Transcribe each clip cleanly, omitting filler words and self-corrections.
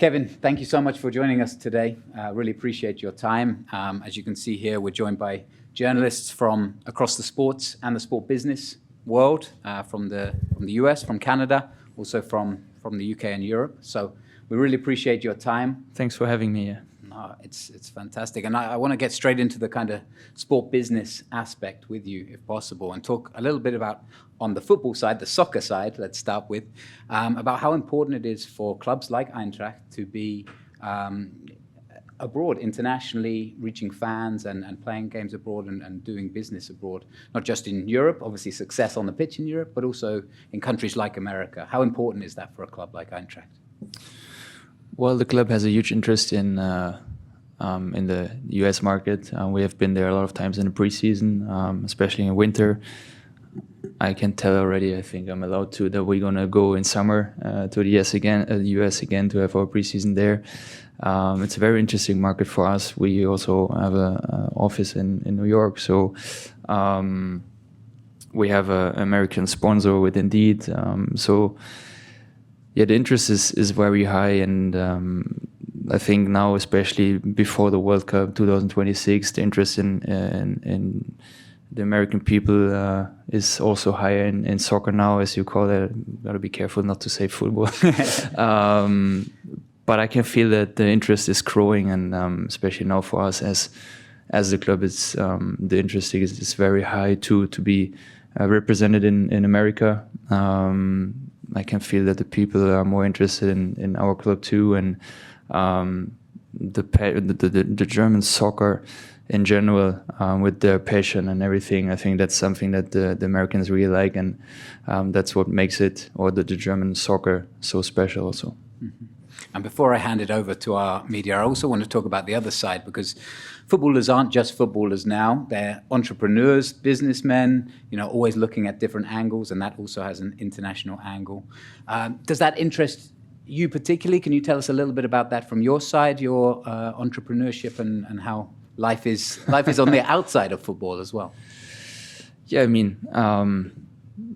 Kevin, thank you so much for joining us today. Really appreciate your time. As you can see here, we're joined by journalists from across the sports and the sport business world, from the US, from Canada, also from the UK and Europe. So we really appreciate your time. Thanks for having me. No, it's fantastic. And I want to get straight into the kind of sport business aspect with you, if possible, and talk a little bit about, on the football side, the soccer side, let's start with, about how important it is for clubs like Eintracht to be abroad, internationally, reaching fans and playing games abroad and doing business abroad, not just in Europe, obviously success on the pitch in Europe, but also in countries like America. How important is that for a club like Eintracht? Well, the club has a huge interest in the US market. We have been there a lot of times in the preseason, especially in winter. I can tell already, I think I'm allowed to, that we're going to go in summer to the US again to have our preseason there. It's a very interesting market for us. We also have an office in New York, so we have an American sponsor with Indeed. Yeah, the interest is very high, and I think now, especially before the World Cup 2026, the interest in the American people is also higher in soccer now, as you call it. Gotta be careful not to say football. But I can feel that the interest is growing, and especially now for us as the club, it's the interest is very high to be represented in America. I can feel that the people are more interested in our club too, and the German soccer in general, with their passion and everything. I think that's something that the Americans really like, and that's what makes it, or the German soccer, so special also. Mm-hmm. And before I hand it over to our media, I also want to talk about the other side, because footballers aren't just footballers now. They're entrepreneurs, businessmen, always looking at different angles, and that also has an international angle. Does that interest you particularly? Can you tell us a little bit about that from your side, your entrepreneurship, and how life is on the outside of football as well? Yeah, I mean,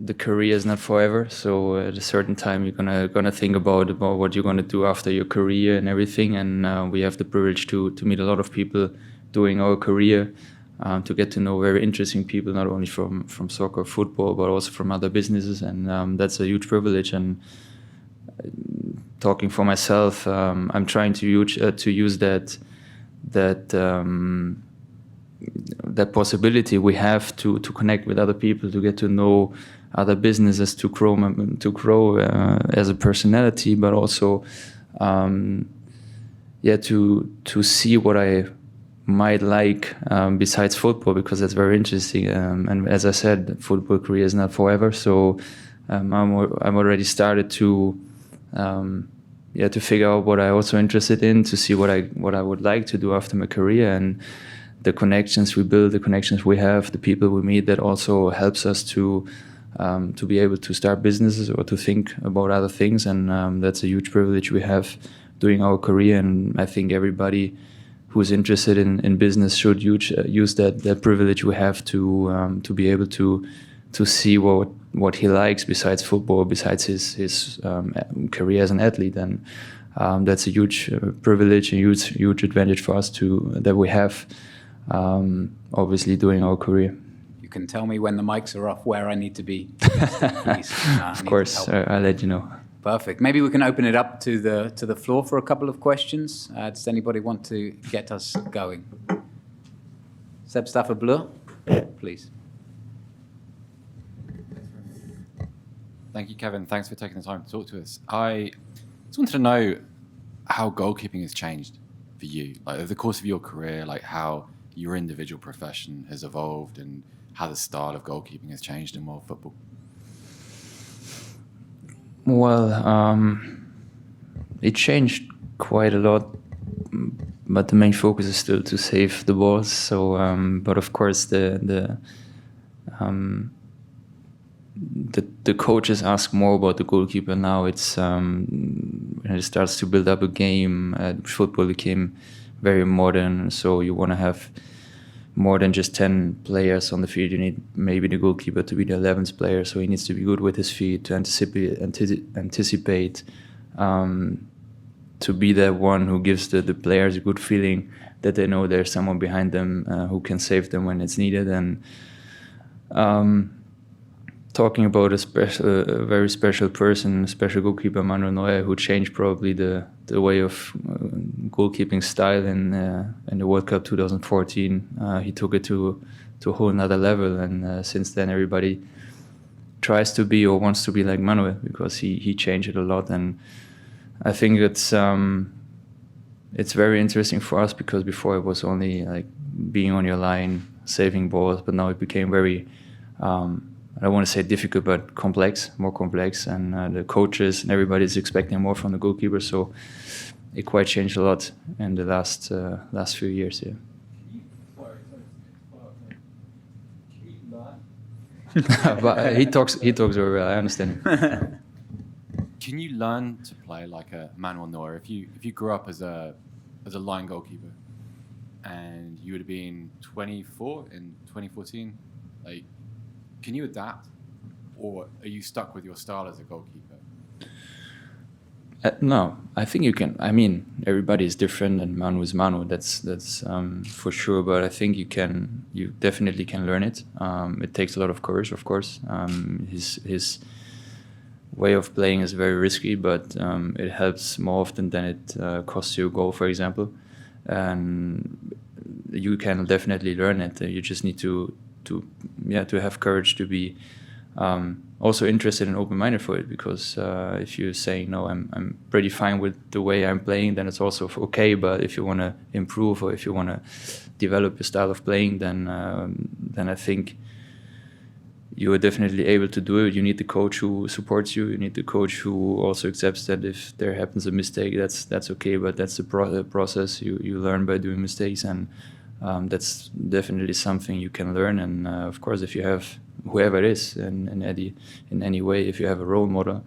the career is not forever, so at a certain time you're gonna think about what you're gonna do after your career and everything. And we have the privilege to meet a lot of people during our career, to get to know very interesting people, not only from soccer, football, but also from other businesses, and that's a huge privilege. And talking for myself, I'm trying to use that possibility we have to connect with other people, to get to know other businesses, to grow as a personality, but also to see what I might like besides football, because that's very interesting. And as I said, football career is not forever, so I'm already started to figure out what I also interested in, to see what I would like to do after my career, and the connections we build, the connections we have, the people we meet, that also helps us to be able to start businesses or to think about other things. And that's a huge privilege we have during our career. And I think everybody who's interested in business should use that privilege we have to be able to see what he likes besides football, besides his career as an athlete. And that's a huge privilege, a huge advantage for us that we have, obviously, during our career. You can tell me when the mics are off where I need to be. Please. Of course, I'll let you know. Perfect. Maybe we can open it up to the floor for a couple of questions. Does anybody want to get us going? Seb Stafford-Bleu, please. Thank you, Kevin. Thanks for taking the time to talk to us. I just wanted to know how goalkeeping has changed for you, like over the course of your career, like how your individual profession has evolved and how the style of goalkeeping has changed in world football. Well, it changed quite a lot, but the main focus is still to save the balls. So, but of course, the coaches ask more about the goalkeeper now. It's when it starts to build up a game. Football became very modern, so you want to have more than just 10 players on the field. You need maybe the goalkeeper to be the 11th player, so he needs to be good with his feet to anticipate to be that one who gives the players a good feeling that they know there's someone behind them who can save them when it's needed. And talking about a very special person, a special goalkeeper, Manuel Neuer, who changed probably the way of goalkeeping style in the World Cup 2014. He took it to a whole nother level, and since then everybody tries to be or wants to be like Manuel, because he changed it a lot. And I think it's very interesting for us, because before it was only like being on your line, saving balls, but now it became very I don't want to say difficult, but more complex, and the coaches and everybody is expecting more from the goalkeeper, so it quite changed a lot in the last few years. Yeah. But he talks very well. I understand him. Can you learn to play like a Manuel Neuer? If you grew up as a line goalkeeper, and you would have been 24 in 2014, like, can you adapt, or are you stuck with your style as a goalkeeper? No, I think you can. I mean, everybody is different, and Manu is Manu. That's for sure. But I think you definitely can learn it. It takes a lot of courage, of course. His way of playing is very risky, but it helps more often than it costs you a goal, for example. And you can definitely learn it. You just need to have courage to be also interested and open-minded for it, because if you're saying, no, I'm pretty fine with the way I'm playing, then it's also okay. But if you want to improve, or if you want to develop your style of playing, then I think you are definitely able to do it. You need the coach who supports you. You need the coach who also accepts that if there happens a mistake, that's okay, but that's the process. You learn by doing mistakes, and that's definitely something you can learn. And of course, if you have whoever it is in any way, if you have a role model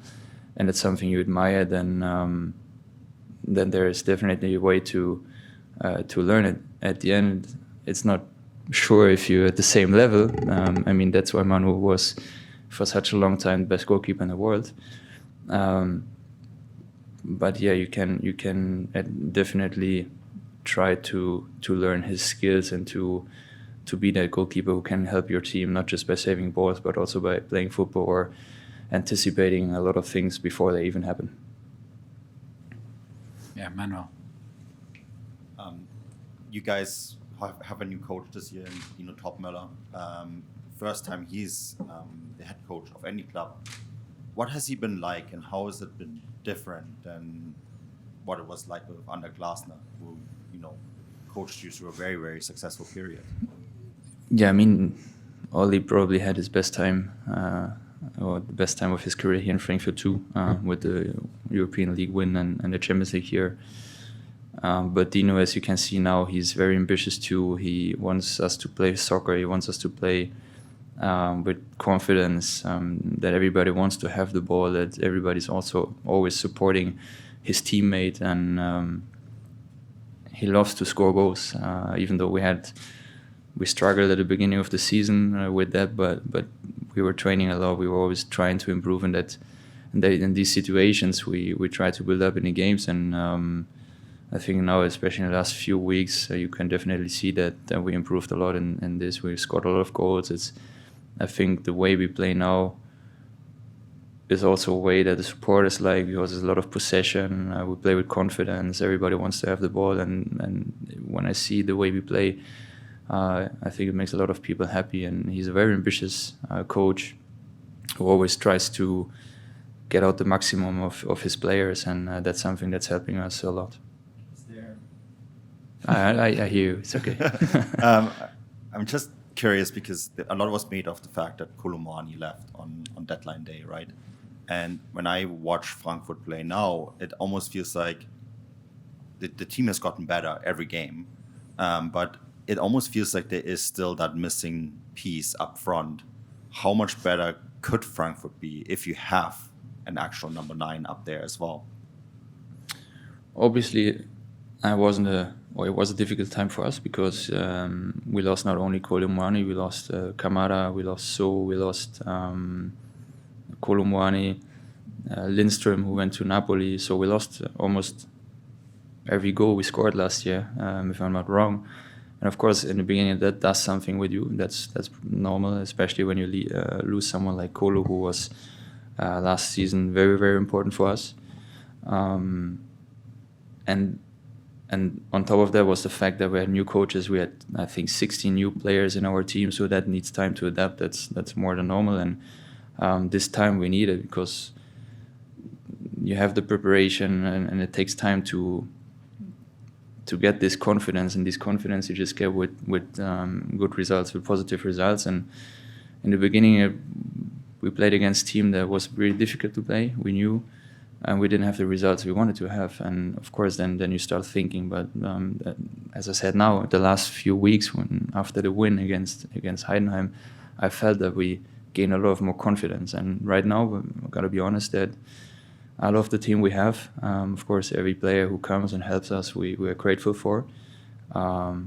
and it's something you admire, then there is definitely a way to learn it. At the end, it's not sure if you're at the same level. I mean, that's why Manu was for such a long time the best goalkeeper in the world. But yeah, you can definitely try to learn his skills and to be that goalkeeper who can help your team, not just by saving balls, but also by playing football or anticipating a lot of things before they even happen. Yeah, Manuel. You guys have a new coach this year, Dino Topmöller. First time he's the head coach of any club. What has he been like, and how has it been different than what it was like with Under Glasner, who coached you through a very, very successful period? Yeah, I mean, Oli probably had his best time, or the best time of his career here in Frankfurt too, with the European League win and the Champions League here. But Dino, as you can see now, he's very ambitious too. He wants us to play soccer. He wants us to play with confidence, that everybody wants to have the ball, that everybody's also always supporting his teammate, and he loves to score goals, even though we struggled at the beginning of the season with that, but we were training a lot. We were always trying to improve in that. And in these situations, we try to build up in the games, and I think now, especially in the last few weeks, you can definitely see that we improved a lot in this. We scored a lot of goals. I think the way we play now is also a way that the supporters like, because there's a lot of possession. We play with confidence. Everybody wants to have the ball, and when I see the way we play, I think it makes a lot of people happy. And he's a very ambitious coach who always tries to get out the maximum of his players, and that's something that's helping us a lot. I hear you. It's okay. I'm just curious, because a lot was made of the fact that Kolomani left on deadline day, right? And when I watch Frankfurt play now, it almost feels like the team has gotten better every game, but it almost feels like there is still that missing piece up front. How much better could Frankfurt be if you have an actual number 9 up there as well? Obviously, it was a difficult time for us, because we lost not only Kolomani, we lost Kamara, we lost So, we lost Kolomani, Lindström, who went to Napoli. So we lost almost every goal we scored last year, if I'm not wrong. And of course, in the beginning, that does something with you. That's normal, especially when you lose someone like Kolo, who was last season very, very important for us. And on top of that was the fact that we had new coaches. We had, I think, 16 new players in our team, so that needs time to adapt. That's more than normal. And this time we need it because you have the preparation, and it takes time to get this confidence. And this confidence you just get with good results, with positive results. And in the beginning, we played against a team that was really difficult to play. We knew. And we didn't have the results we wanted to have, and of course, then you start thinking. But as I said, now the last few weeks, after the win against Heidenheim, I felt that we gained a lot of more confidence. And right now, I've got to be honest that I love the team we have. Of course, every player who comes and helps us, we are grateful for. But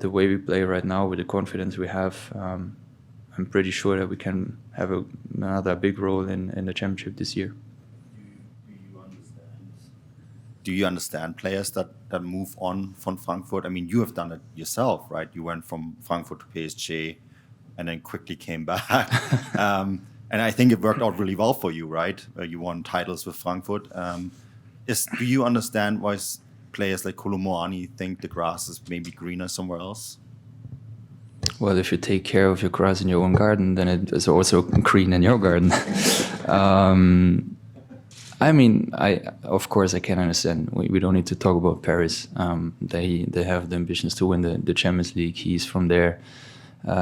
the way we play right now, with the confidence we have, I'm pretty sure that we can have another big role in the championship this year. Do you understand players that move on from Frankfurt? I mean, you have done it yourself, right? You went from Frankfurt to PSG and then quickly came back. And I think it worked out really well for you, right? You won titles with Frankfurt. Do you understand why players like Kolo Muani think the grass is maybe greener somewhere else? Well, if you take care of your grass in your own garden, then it is also green in your garden. I mean, of course I can understand. We don't need to talk about Paris. They have the ambitions to win the Champions League. He's from there.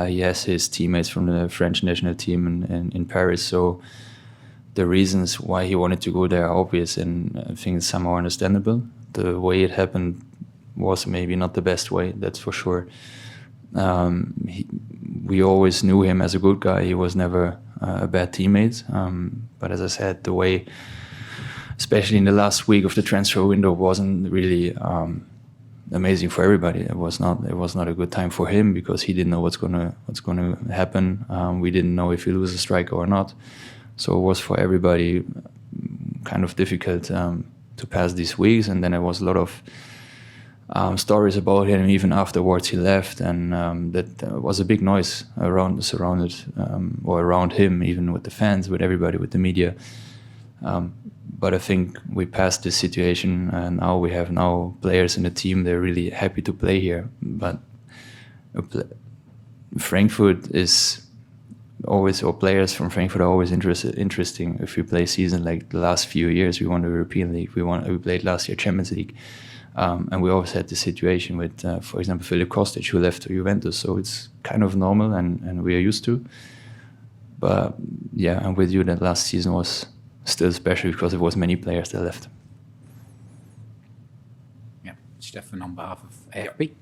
He has his teammates from the French national team in Paris. So the reasons why he wanted to go there are obvious, and I think it's somehow understandable. The way it happened was maybe not the best way, that's for sure. We always knew him as a good guy. He was never a bad teammate. But as I said, the way, especially in the last week of the transfer window, wasn't really amazing for everybody. It was not a good time for him because he didn't know what's gonna happen. We didn't know if he lose a striker or not. So it was for everybody kind of difficult to pass these weeks. And then there was a lot of stories about him even afterwards he left, and that was a big noise around him, even with the fans, with everybody, with the media. But I think we passed this situation, and now we have players in the team. They're really happy to play here. But Frankfurt is always, or players from Frankfurt are always interesting. If we play season like the last few years, we won the European League. We played last year Champions League. And we always had the situation with, for example, Filip Kostic, who left to Juventus. So it's kind of normal, and we are used to. But yeah, I'm with you that last season was still special because there was many players that left. Yeah, Stefan on behalf of AFB.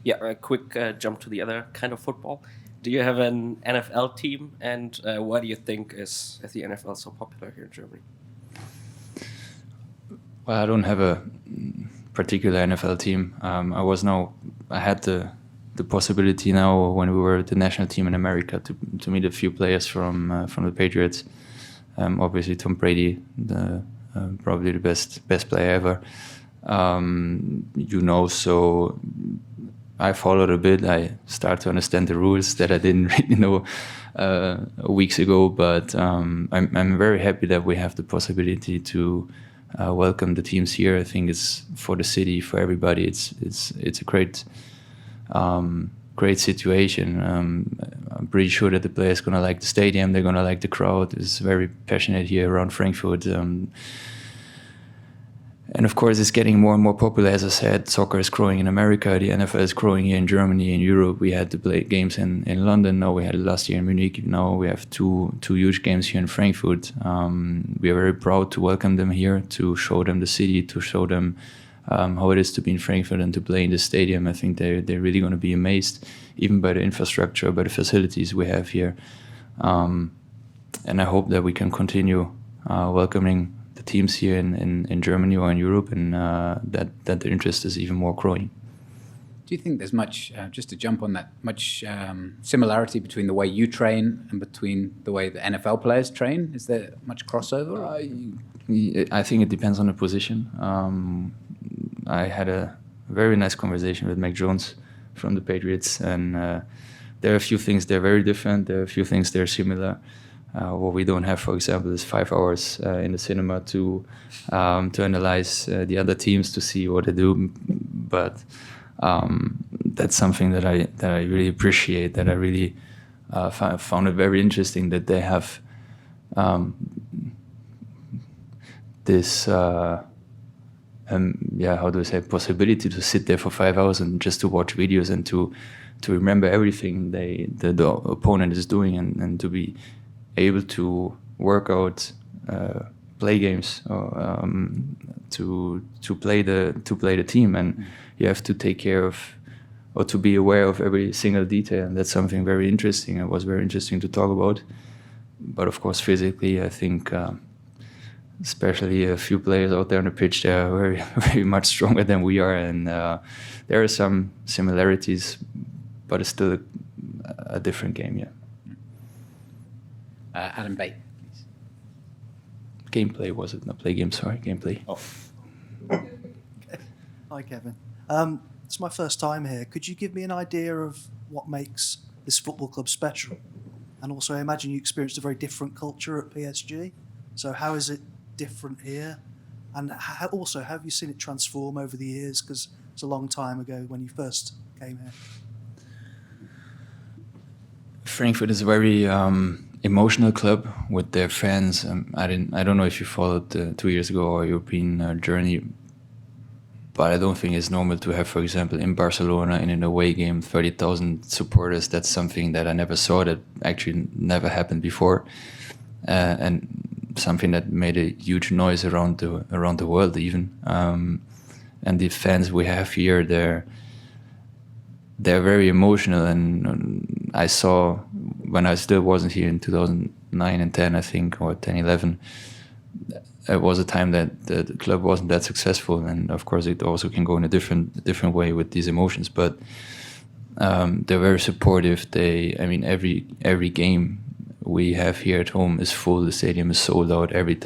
Yeah, a quick jump to the other kind of football. Do you have an NFL team, and why do you think is the NFL so popular here in Germany? Well, I don't have a particular NFL team. I had the possibility now when we were the national team in America to meet a few players from the Patriots. Obviously, Tom Brady, probably the best player ever. So I followed a bit. I started to understand the rules that I didn't really know weeks ago. But I'm very happy that we have the possibility to welcome the teams here. I think it's for the city, for everybody. It's a great situation. I'm pretty sure that the players are gonna like the stadium. They're gonna like the crowd. It's very passionate here around Frankfurt. And of course, it's getting more and more popular. As I said, soccer is growing in America. The NFL is growing here in Germany, in Europe. We had to play games in London. Now we had it last year in Munich. Now we have two huge games here in Frankfurt. We are very proud to welcome them here, to show them the city, to show them how it is to be in Frankfurt and to play in the stadium. I think they're really going to be amazed, even by the infrastructure, by the facilities we have here. And I hope that we can continue welcoming the teams here in Germany or in Europe, and that the interest is even more growing. Do you think there's much, just to jump on that, much similarity between the way you train and between the way the NFL players train? Is there much crossover? I think it depends on the position. I had a very nice conversation with Mac Jones from the Patriots, and there are a few things they're very different. There are a few things they're similar. What we don't have, for example, is 5 hours in the cinema to analyze the other teams to see what they do. But that's something that I really appreciate. That I really found it very interesting that they have this. How do I say, possibility to sit there for 5 hours and just to watch videos and to remember everything the opponent is doing and to be able to work out, play games, or to play the team, and you have to take care of or to be aware of every single detail, and that's something very interesting. It was very interesting to talk about, but of course physically, I think. Especially a few players out there on the pitch, they are very, very much stronger than we are, and there are some similarities, but it's still a different game, yeah. Adam Bate, please. Gameplay, was it? Not play game, sorry, gameplay. Oh. Hi, Kevin. It's my first time here. Could you give me an idea of what makes this football club special? And also, I imagine you experienced a very different culture at PSG. So how is it different here? And also, have you seen it transform over the years? Because it's a long time ago when you first came here. Frankfurt is a very emotional club with their fans. I don't know if you followed 2 years ago our European journey, but I don't think it's normal to have, for example, in Barcelona in an away game 30,000 supporters. That's something that I never saw. That actually never happened before, and something that made a huge noise around the world even. And the fans we have here, they're very emotional, and I saw when I still wasn't here in 2009 and 10, I think, or 10, 11, it was a time that the club wasn't that successful, and of course it also can go in a different way with these emotions, but they're very supportive. Every game we have here at home is full. The stadium is sold out every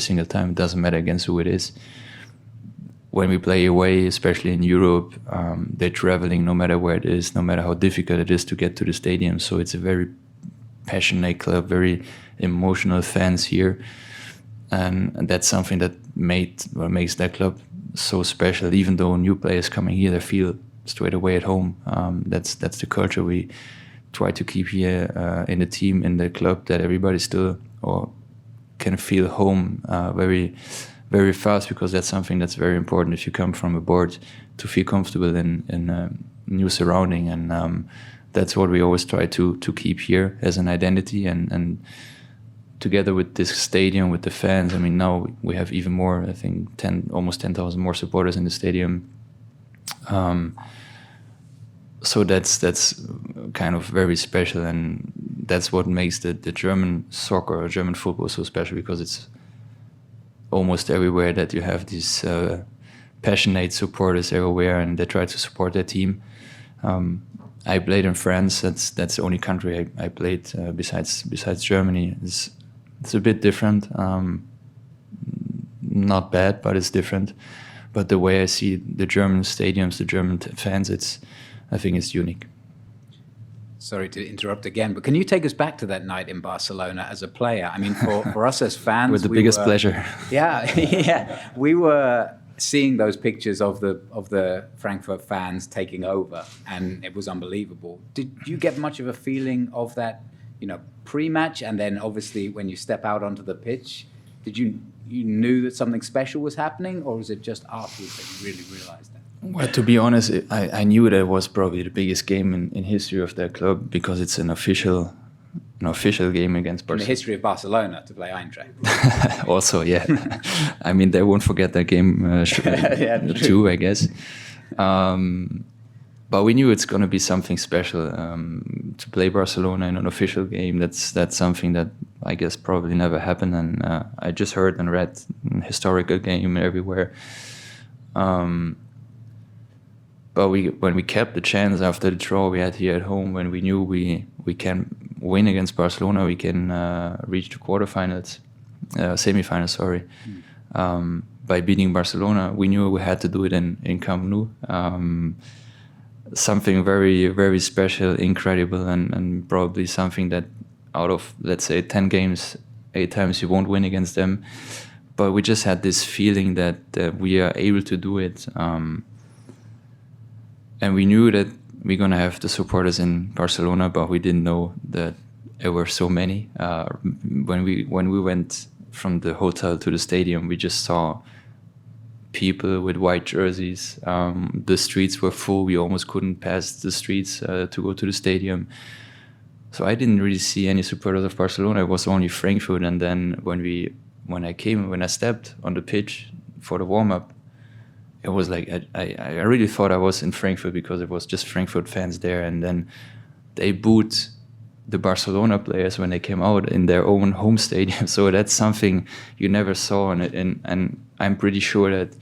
single time. It doesn't matter against who it is. When we play away, especially in Europe, they're traveling no matter where it is, no matter how difficult it is to get to the stadium. So it's a very passionate club, very emotional fans here. And that's something that makes that club so special. Even though new players coming here, they feel straight away at home. That's the culture we try to keep here in the team, in the club, that everybody still can feel home very, very fast, because that's something that's very important if you come from abroad, to feel comfortable in a new surrounding, and that's what we always try to keep here as an identity, and together with this stadium, with the fans. I mean, now we have even more, I think almost 10,000 more supporters in the stadium. So that's kind of very special, and that's what makes the German soccer or German football so special, because it's almost everywhere that you have these passionate supporters everywhere, and they try to support their team. I played in France. That's the only country I played besides Germany. It's a bit different. Not bad, but it's different. But the way I see the German stadiums, the German fans, I think it's unique. Sorry to interrupt again, but can you take us back to that night in Barcelona as a player? I mean, for us as fans, with the biggest pleasure. Yeah, we were seeing those pictures of the Frankfurt fans taking over, and it was unbelievable. Did you get much of a feeling of that, pre-match, and then obviously when you step out onto the pitch? Did you knew that something special was happening, or was it just afterwards that you really realized that? Well, to be honest, I knew that it was probably the biggest game in history of their club, because it's an official game against Barcelona. In the history of Barcelona to play Eintracht. Also, yeah. I mean, they won't forget that game too, I guess. But we knew it's going to be something special to play Barcelona in an official game. That's something that I guess probably never happened, and I just heard and read an historical game everywhere. But when we kept the chance after the draw we had here at home, when we knew we can win against Barcelona, we can reach the quarterfinals, semifinals, sorry. by beating Barcelona. We knew we had to do it in Camp Nou. Something very, very special, incredible, and probably something that out of, let's say, 10 games, 8 times you won't win against them. But we just had this feeling that we are able to do it. And we knew that we're going to have the supporters in Barcelona, but we didn't know that there were so many. When we went from the hotel to the stadium, we just saw people with white jerseys. The streets were full. We almost couldn't pass the streets to go to the stadium. So I didn't really see any supporters of Barcelona. It was only Frankfurt. And then when I stepped on the pitch for the warm-up, it was like I really thought I was in Frankfurt because it was just Frankfurt fans there. And then they booed the Barcelona players when they came out in their own home stadium. So that's something you never saw. And I'm pretty sure that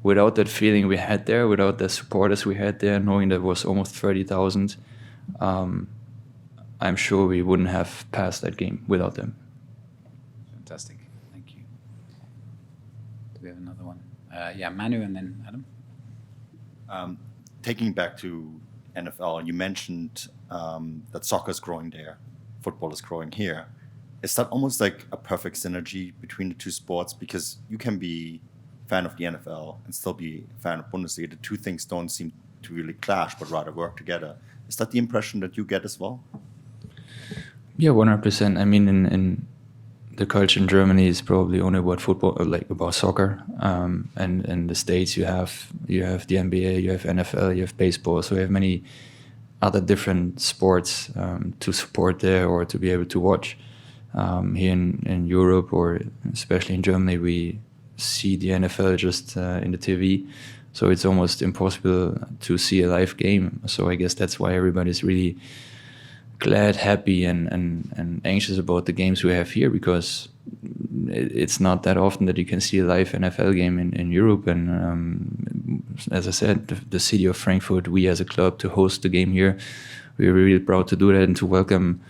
without that feeling we had there, without the supporters we had there, knowing there was almost 30,000, I'm sure we wouldn't have passed that game without them. Fantastic. Thank you. Do we have another one? Yeah, Manu and then Adam. Taking back to NFL, you mentioned that soccer is growing there, football is growing here. Is that almost like a perfect synergy between the two sports? Because you can be a fan of the NFL and still be a fan of Bundesliga. The two things don't seem to really clash, but rather work together. Is that the impression that you get as well? Yeah, 100%. I mean, in the culture in Germany is probably only about football, like about soccer. And in the States, you have the NBA, you have NFL, you have baseball. So you have many other different sports to support there or to be able to watch. Here in Europe, or especially in Germany, we see the NFL just in the TV. So it's almost impossible to see a live game. So I guess that's why everybody's really glad, happy, and anxious about the games we have here, because it's not that often that you can see a live NFL game in Europe. And as I said, the city of Frankfurt, we as a club, to host the game here, we're really proud to do that and to welcome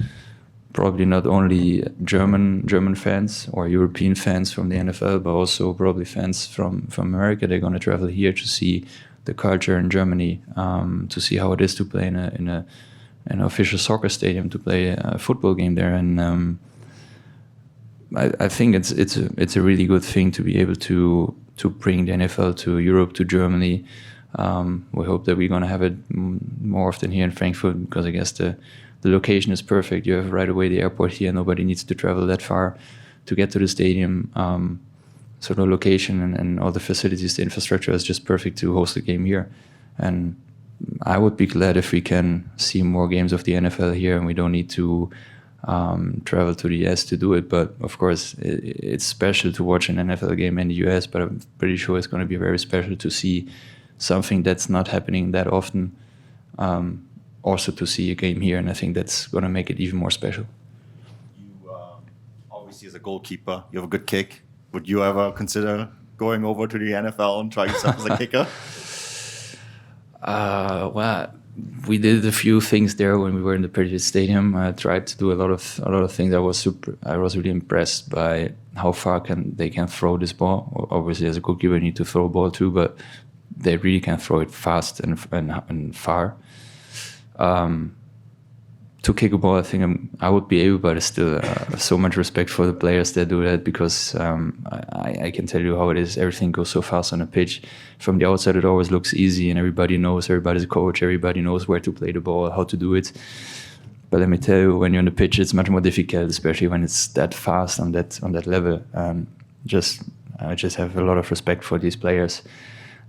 probably not only German fans or European fans from the NFL, but also probably fans from America. They're going to travel here to see the culture in Germany, to see how it is to play in an official soccer stadium, to play a football game there. And I think it's a really good thing to be able to bring the NFL to Europe, to Germany. We hope that we're going to have it more often here in Frankfurt, because I guess the location is perfect. You have right away the airport here. Nobody needs to travel that far to get to the stadium. So the location and all the facilities, the infrastructure is just perfect to host a game here. And I would be glad if we can see more games of the NFL here and we don't need to travel to the US to do it. But of course, it's special to watch an NFL game in the US, but I'm pretty sure it's going to be very special to see something that's not happening that often. Also to see a game here, and I think that's going to make it even more special. You obviously, as a goalkeeper, you have a good kick. Would you ever consider going over to the NFL and trying yourself as a kicker? Well, we did a few things there when we were in the previous stadium. I tried to do a lot of things. I was really impressed by how far they can throw this ball. Obviously, as a goalkeeper, you need to throw a ball too, but they really can throw it fast and far. To kick a ball, I think I would be able, but I still so much respect for the players that do that, because I can tell you how it is. Everything goes so fast on a pitch. From the outside, it always looks easy, and everybody knows, everybody's a coach, everybody knows where to play the ball, how to do it. But let me tell you, when you're on the pitch, it's much more difficult, especially when it's that fast on that level. I just have a lot of respect for these players.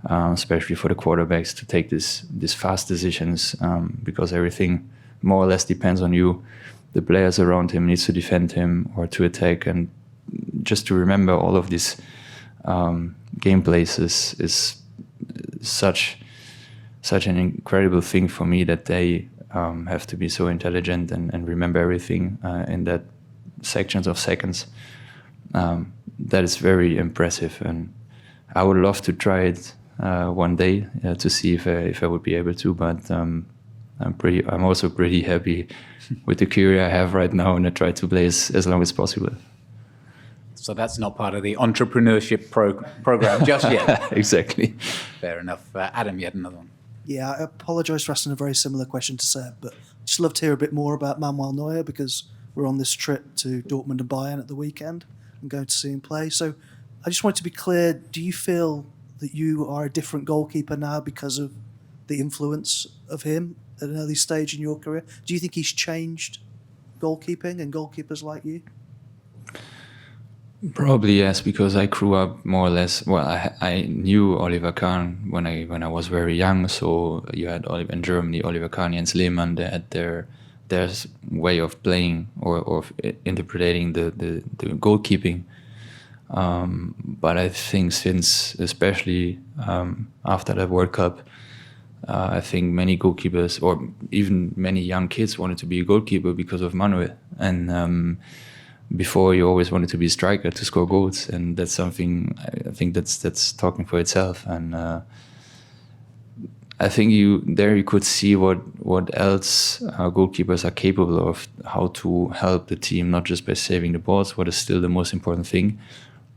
Especially for the quarterbacks, to take these fast decisions, because everything more or less depends on you. The players around him needs to defend him or to attack, and just to remember all of these gameplays is such an incredible thing for me, that they have to be so intelligent and remember everything in that sections of seconds. That is very impressive, and I would love to try it one day to see if I would be able to, but I'm also pretty happy with the career I have right now, and I try to play as long as possible. So that's not part of the entrepreneurship program just yet. Exactly. Fair enough. Adam, you had another one. Yeah, I apologise for asking a very similar question to Seb, but I'd just love to hear a bit more about Manuel Neuer because we're on this trip to Dortmund and Bayern at the weekend and going to see him play. So I just wanted to be clear, do you feel that you are a different goalkeeper now because of the influence of him at an early stage in your career? Do you think he's changed goalkeeping and goalkeepers like you? Probably yes, because I grew up more or less. Well, I knew Oliver Kahn when I was very young. So you had in Germany Oliver Kahn, Jens Lehmann. They had their way of playing or of interpreting the goalkeeping. But I think since, especially after the World Cup, I think many goalkeepers or even many young kids wanted to be a goalkeeper because of Manuel. And before, you always wanted to be a striker to score goals, and that's something I think that's talking for itself. And I think you could see what else goalkeepers are capable of, how to help the team, not just by saving the balls, what is still the most important thing.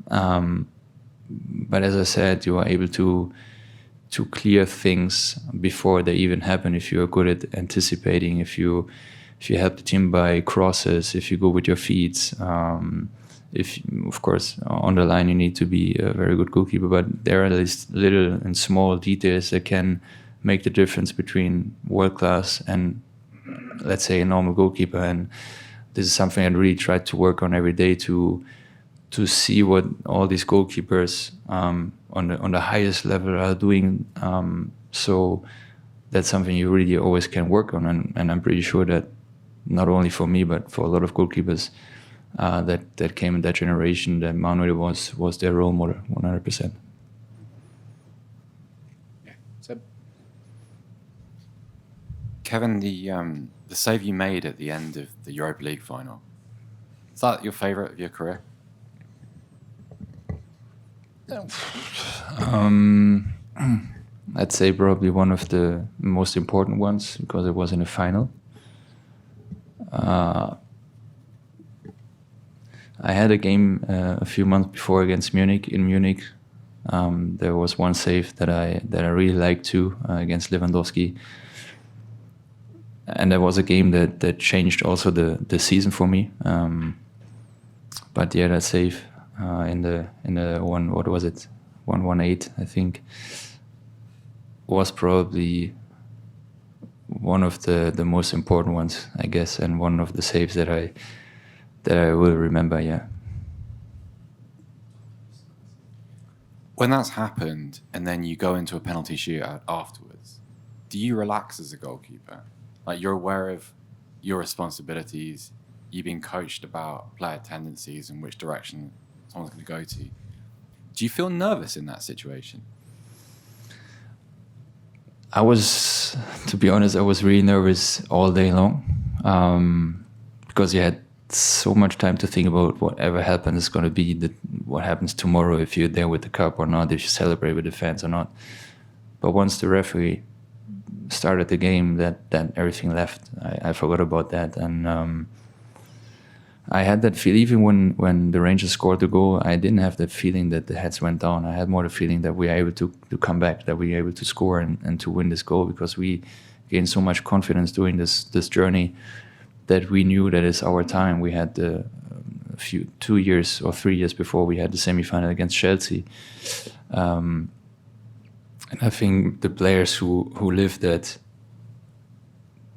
But as I said, you are able to clear things before they even happen if you are good at anticipating, if you help the team by crosses, if you go with your feet, if of course on the line you need to be a very good goalkeeper, but there are these little and small details that can make the difference between world class and, let's say, a normal goalkeeper. And this is something I really try to work on every day to see what all these goalkeepers on the highest level are doing. So that's something you really always can work on, and I'm pretty sure that not only for me but for a lot of goalkeepers that came in that generation, that Manuel was their role model 100%. Yeah. So, Kevin, the save you made at the end of the Europa League final, is that your favourite of your career? I'd say probably one of the most important ones because it was in a final. I had a game a few months before against Munich. In Munich, there was one save that I really liked too against Lewandowski, and that was a game that changed also the season for me. But yeah, that save in the one, what was it, 118, I think, was probably one of the most important ones, I guess, and one of the saves that I will remember. Yeah. When that's happened and then you go into a penalty shootout afterwards, do you relax as a goalkeeper? Like, you're aware of your responsibilities, you've been coached about player tendencies and which direction someone's going to go to. Do you feel nervous in that situation? To be honest, I was really nervous all day long because you had so much time to think about whatever happens is going to be, what happens tomorrow, if you're there with the cup or not, if you celebrate with the fans or not. But once the referee started the game, that everything left. I forgot about that. And I had that feel, even when the Rangers scored the goal, I didn't have that feeling that the heads went down. I had more the feeling that we were able to come back, that we were able to score and to win this goal, because we gained so much confidence during this journey that we knew that it's our time. We had 2 years or 3 years before, we had the semi-final against Chelsea. And I think the players who lived that,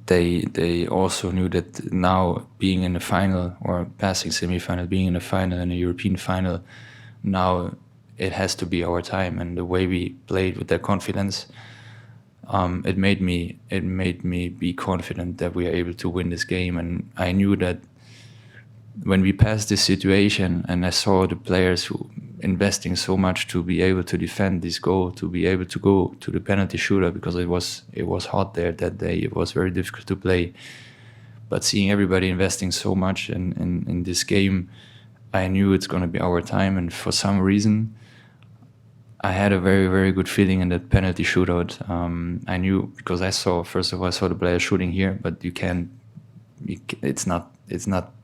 they also knew that now, being in the final or passing semi-final, being in the final, in a European final, now it has to be our time. And the way we played with that confidence, it made me be confident that we are able to win this game. And I knew that when we passed this situation and I saw the players who investing so much to be able to defend this goal, to be able to go to the penalty shootout, because it was hot there that day, it was very difficult to play. But seeing everybody investing so much in this game, I knew it's going to be our time. And for some reason, I had a very, very good feeling in that penalty shootout. I knew, because I saw the players shooting here, but it's not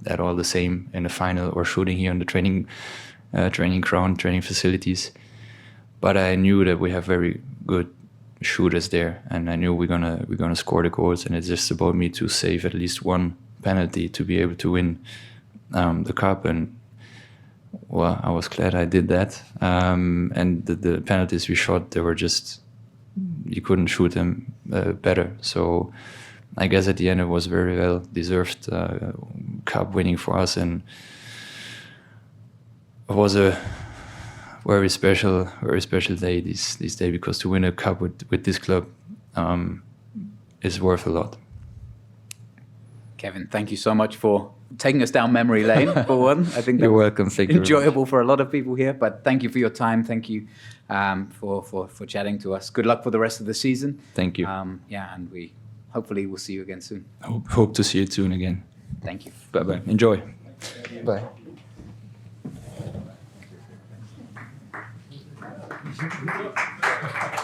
at all the same in the final or shooting here in the training training ground, training facilities. But I knew that we have very good shooters there, and I knew we're gonna score the goals, and it's just about me to save at least one penalty to be able to win the cup. And well, I was glad I did that. And the penalties we shot, they were just, you couldn't shoot them better. So I guess at the end it was very well deserved cup winning for us, and it was a very special day this day, because to win a cup with this club is worth a lot. Kevin, thank you so much for taking us down memory lane, for one. I think You're that was welcome. Thank you. enjoyable for a lot of people here, but thank you for your time. Thank you for chatting to us. Good luck for the rest of the season. Thank you. And we hopefully will see you again soon. Hope to see you soon again. Thank you. Bye-bye. Enjoy. Bye. Thank you.